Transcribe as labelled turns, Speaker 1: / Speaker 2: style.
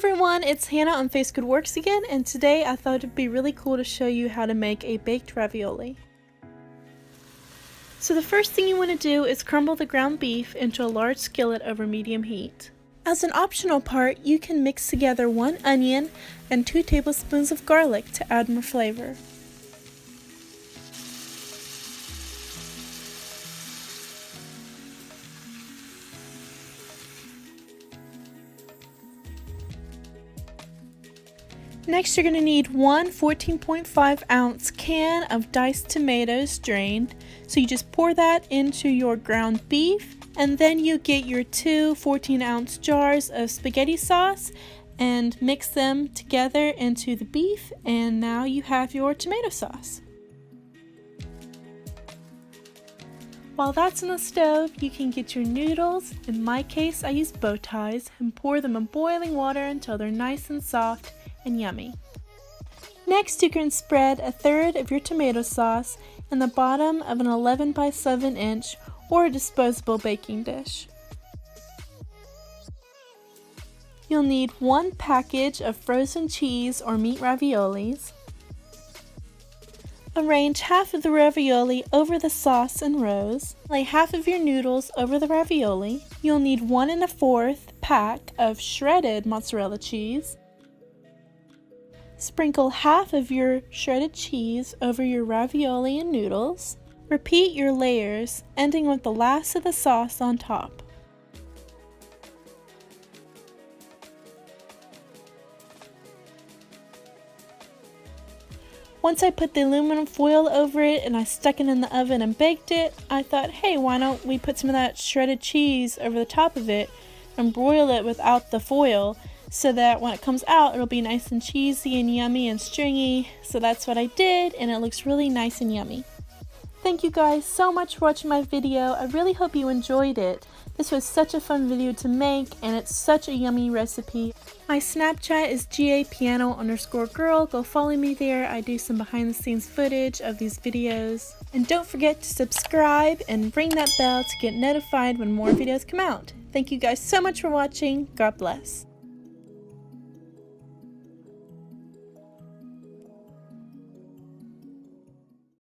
Speaker 1: everyone, it's Hannah on Face Good Works again, and today I thought it'd be really cool to show you how to make a baked ravioli. So the first thing you want to do is crumble the ground beef into a large skillet over medium heat. As an optional part, you can mix together 1 onion and 2 tablespoons of garlic to add more flavor. Next, you're going to need 1 14.5 ounce can of diced tomatoes drained. So you just pour that into your ground beef, and then you get your 2 14-ounce jars of spaghetti sauce and mix them together into the beef, and now you have your tomato sauce. While that's on the stove, you can get your noodles. In my case, I use bow ties, and pour them in boiling water until they're nice and soft and yummy. Next, you can spread 1/3 of your tomato sauce in the bottom of an 11 by 7 inch or a disposable baking dish. You'll need 1 package of frozen cheese or meat raviolis. Arrange half of the ravioli over the sauce in rows. Lay half of your noodles over the ravioli. You'll need 1 1/4 pack of shredded mozzarella cheese. Sprinkle half of your shredded cheese over your ravioli and noodles. Repeat your layers, ending with the last of the sauce on top. Once I put the aluminum foil over it and I stuck it in the oven and baked it, I thought, hey, why don't we put some of that shredded cheese over the top of it and broil it without the foil, so that when it comes out it'll be nice and cheesy and yummy and stringy. So that's what I did, and it looks really nice and yummy. Thank you guys so much for watching my video. I really hope you enjoyed it. This was such a fun video to make, and it's such a yummy recipe. My Snapchat is GAPiano_girl. Go follow me there. I do some behind the scenes footage of these videos. And don't forget to subscribe and ring that bell to get notified when more videos come out. Thank you guys so much for watching. God bless.